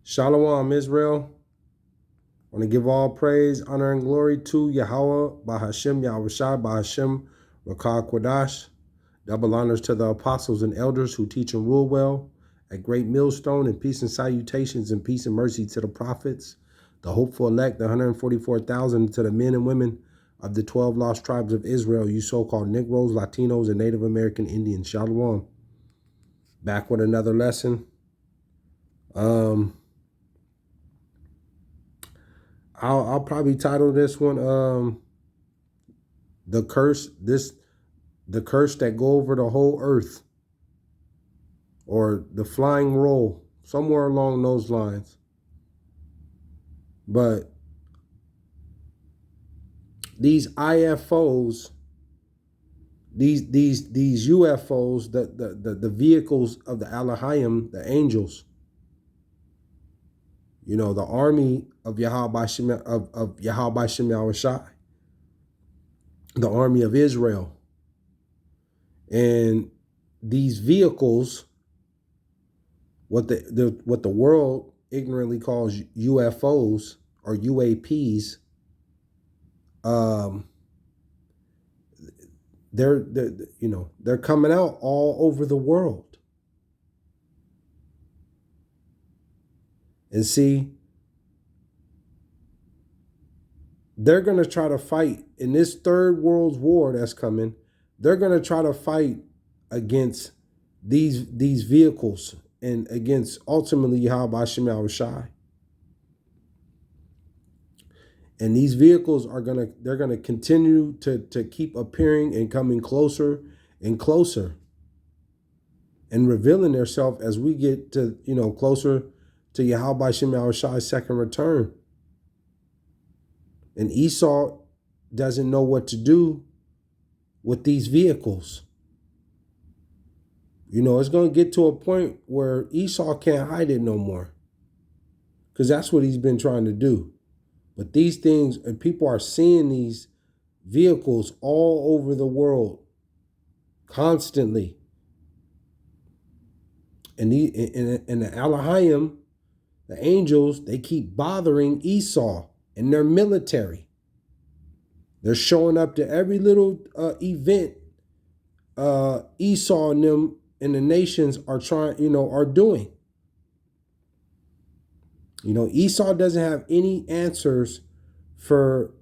Shalom, Israel. I want to give all praise, honor, and glory to Yahawah, BASHAM, YAHAWAHSHI, BASHAM, Rakah Kwadash. Double honors to the apostles and elders who teach and rule well at Great Millstone, and peace and salutations and peace and mercy to the prophets, the hopeful elect, the 144,000, to the men and women of the 12 lost tribes of Israel, you so-called Negroes, Latinos, and Native American Indians. Shalom. Back with another lesson. I'll probably title this one the curse that go over the whole earth, or the flying roll, somewhere along those lines. But these IFOs, these UFOs, the vehicles of the Elohim, the angels, you know, the army of YAHAWAHSHI, of YAHAWAHSHI, the army of Israel. And these vehicles, what the world ignorantly calls UFOs or UAPs, they're coming out all over the world. And see, they're going to try to fight in this third world war that's coming. They're going to try to fight against these vehicles and against ultimately YAHAWAHSHI. And these vehicles they're gonna continue to keep appearing and coming closer and closer and revealing themselves as we get to, closer to YAHAWAHSHI's second return. And Esau doesn't know what to do with these vehicles. It's going to get to a point where Esau can't hide it no more, because that's what he's been trying to do. But these things, and people are seeing these vehicles all over the world constantly. And the Elohim, the angels, they keep bothering Esau and their military. They're showing up to every little event Esau and them and the nations are are doing. Esau doesn't have any answers for,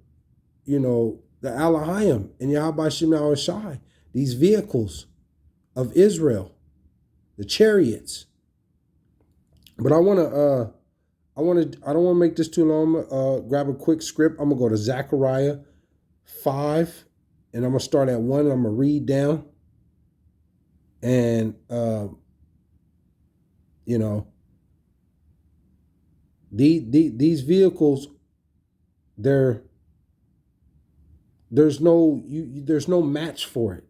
the Elohim and YAHAWAHSHI, these vehicles of Israel, the chariots. But I don't want to make this too long. I'm gonna grab a quick script. I'm gonna go to Zechariah 5, and I'm gonna start at 1, and I'm gonna read down. And these vehicles, there's no match for it.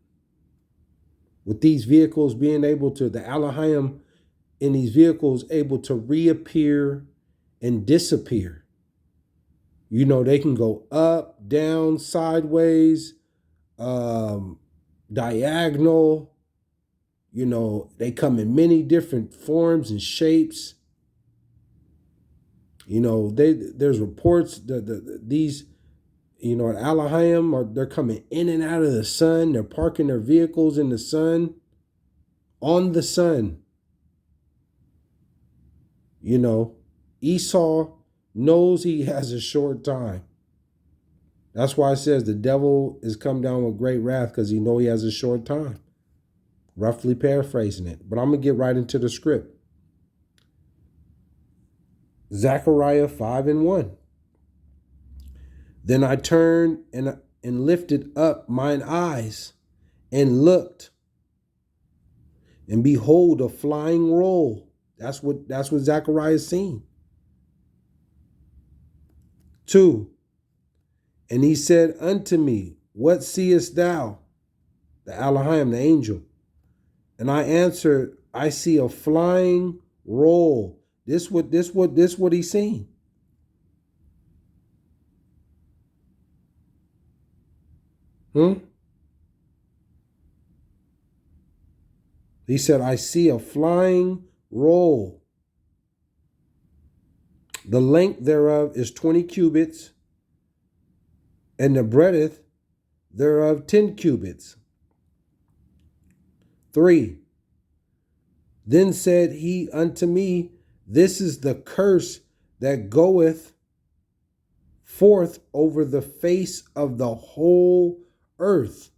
With these vehicles being able to, the Elohim in these vehicles able to reappear and disappear. They can go up, down, sideways, diagonal. They come in many different forms and shapes. There's reports that these, Elohim they're coming in and out of the sun. They're parking their vehicles in the sun, on the sun. Esau knows he has a short time. That's why it says the devil is come down with great wrath, because he knows he has a short time. Roughly paraphrasing it. But I'm going to get right into the script. Zechariah 5:1. Then I turned and lifted up mine eyes and looked, and behold, a flying roll. That's what Zechariah is seeing. 2. And he said unto me, what seest thou? The Elohim, the angel. And I answered, I see a flying roll. This what he's seeing. He said, I see a flying roll. The length thereof is 20 cubits, and the breadth thereof 10 cubits. 3. Then said he unto me, this is the curse that goeth forth over the face of the whole earth.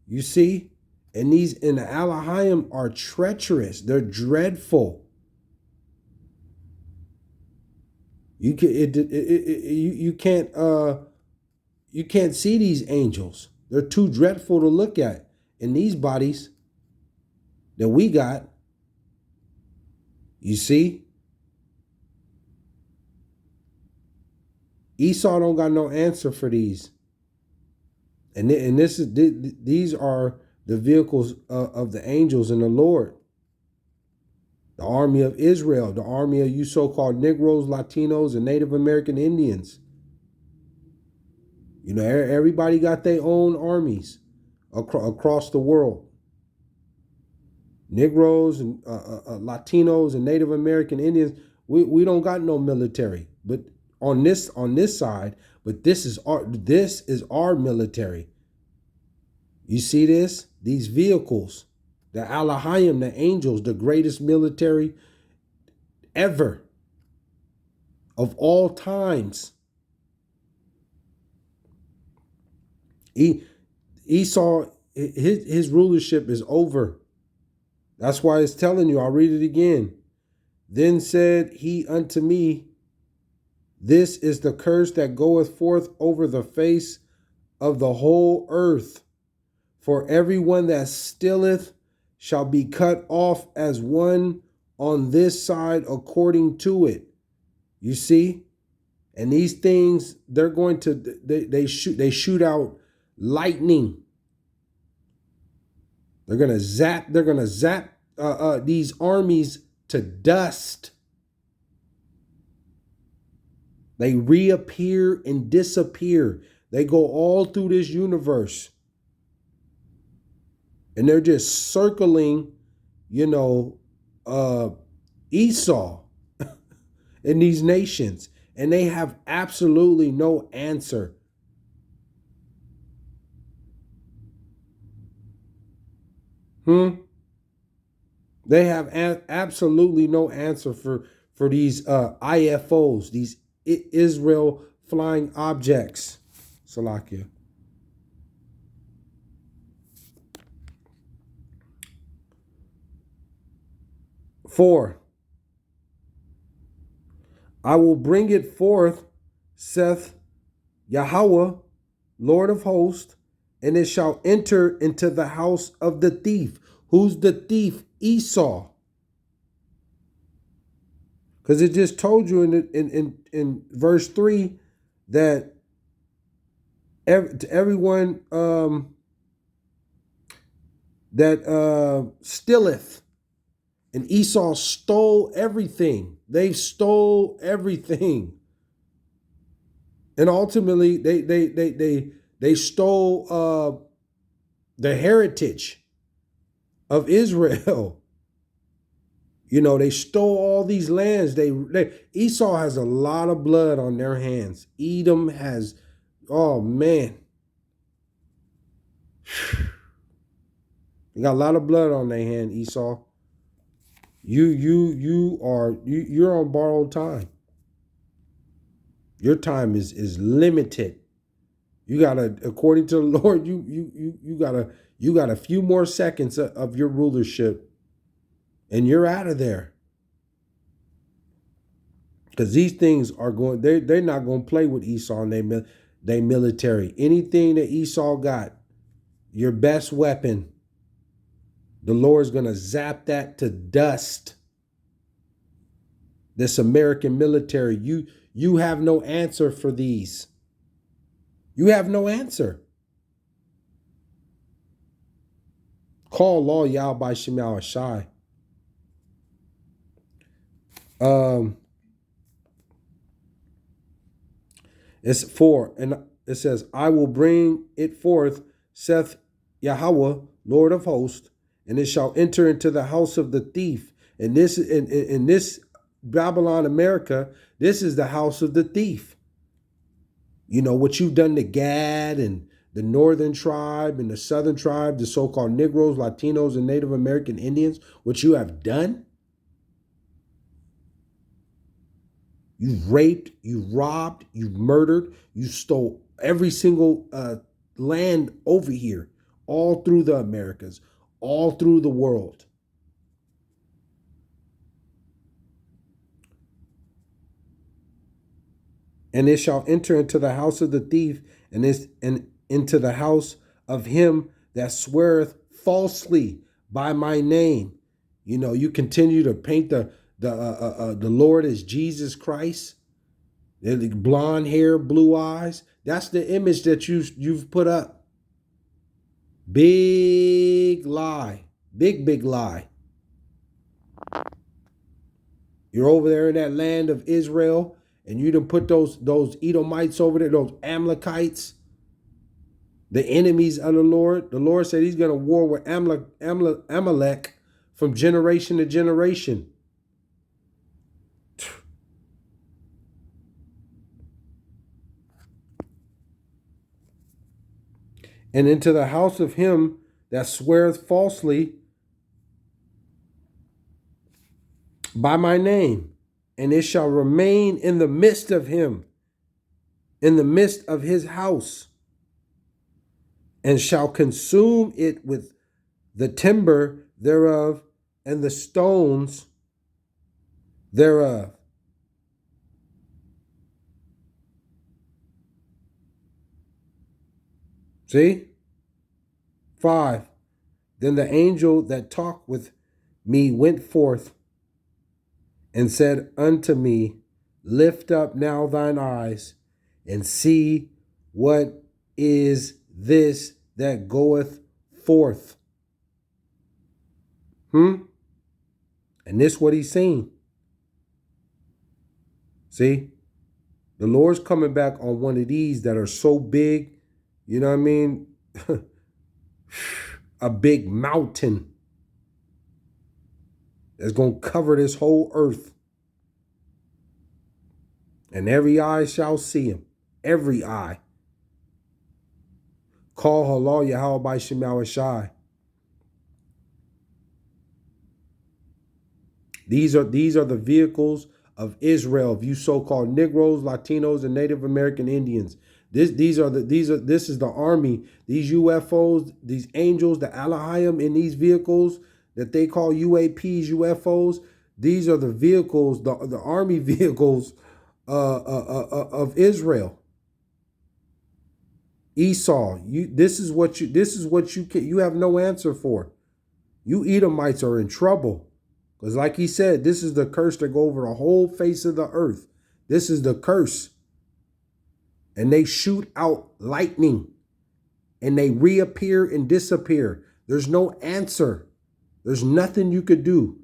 You see? And these in the Alahayim are treacherous. They're dreadful. You can't see these angels. They're too dreadful to look at in these bodies that we got. You see? Esau don't got no answer for these. And these are the vehicles of the angels and the Lord. The army of Israel, the army of you so-called Negroes, Latinos, and Native American Indians. You know, everybody got their own armies across the world. Negroes and Latinos and Native American Indians, we don't got no military, but on this side, but this is our military. You see this? These vehicles, the Alahayim, the angels, the greatest military ever of all times. Esau, his rulership is over. That's why it's telling you, I'll read it again. Then said he unto me, this is the curse that goeth forth over the face of the whole earth. For everyone that stealeth shall be cut off as one on this side according to it. You see? And these things, they're going to, they shoot out lightning. They're going to zap these armies to dust. They reappear and disappear. They go all through this universe. And they're just circling, you know, Esau in these nations. And they have absolutely no answer. They have absolutely no answer for these IFOs, these Israel flying objects. Salakia. 4. I will bring it forth, saith Yahawah, Lord of hosts, and it shall enter into the house of the thief. Who's the thief? Esau. Because it just told you in verse 3 that to everyone that stealeth. And Esau stole everything. They stole everything. And ultimately they stole the heritage of Israel. You know, they stole all these lands. Esau has a lot of blood on their hands. Edom has, oh man. They got a lot of blood on their hand, Esau. You're on borrowed time. Your time is limited. You gotta, according to the Lord, you got a few more seconds of your rulership, and you're out of there. Because these things are going, they're not going to play with Esau and they military. Anything that Esau got, your best weapon, the Lord's going to zap that to dust. This American military, you have no answer for these. You have no answer. Call law YAHAWAHSHI. It's 4, and it says, I will bring it forth, saith Yahawah, Lord of hosts, and it shall enter into the house of the thief. And this Babylon, America, this is the house of the thief. You know, what you've done to Gad and the northern tribe and the southern tribe, the so-called Negroes, Latinos, and Native American Indians, what you have done. You've raped, you robbed, you murdered, you stole every single land over here, all through the Americas, all through the world. And it shall enter into the house of the thief, and into the house of him that sweareth falsely by my name. You know, you continue to paint the Lord as Jesus Christ, the blonde hair, blue eyes. That's the image that you've put up. Big lie, big lie. You're over there in that land of Israel, and you done put those Edomites over there, those Amalekites, the enemies of the Lord. The Lord said he's going to war with Amalek from generation to generation. And into the house of him that sweareth falsely by my name, and it shall remain in the midst of him, in the midst of his house, and shall consume it with the timber thereof and the stones thereof. See? 5. Then the angel that talked with me went forth and said unto me, lift up now thine eyes and see what is this that goeth forth. And this what he's saying. See, the Lord's coming back on one of these that are so big, you know what I mean? A big mountain that's going to cover this whole earth. And every eye shall see him. Every eye. Call halal YAHAWAHSHI. These are the vehicles of Israel, of you so-called Negroes, Latinos, and Native American Indians. This is the army. These UFOs, these angels, the Elohim in these vehicles that they call UAPs, UFOs. These are the vehicles, the army vehicles of Israel. Esau, this is what you have no answer for. You Edomites are in trouble. Because like he said, this is the curse that go over the whole face of the earth. This is the curse. And they shoot out lightning. And they reappear and disappear. There's no answer. There's nothing you could do.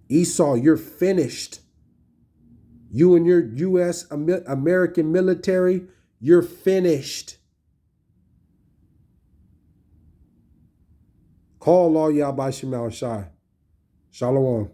Esau, you're finished. You and your U.S. American military, you're finished. Call all y'all by YAHAWAHSHI. Shalom.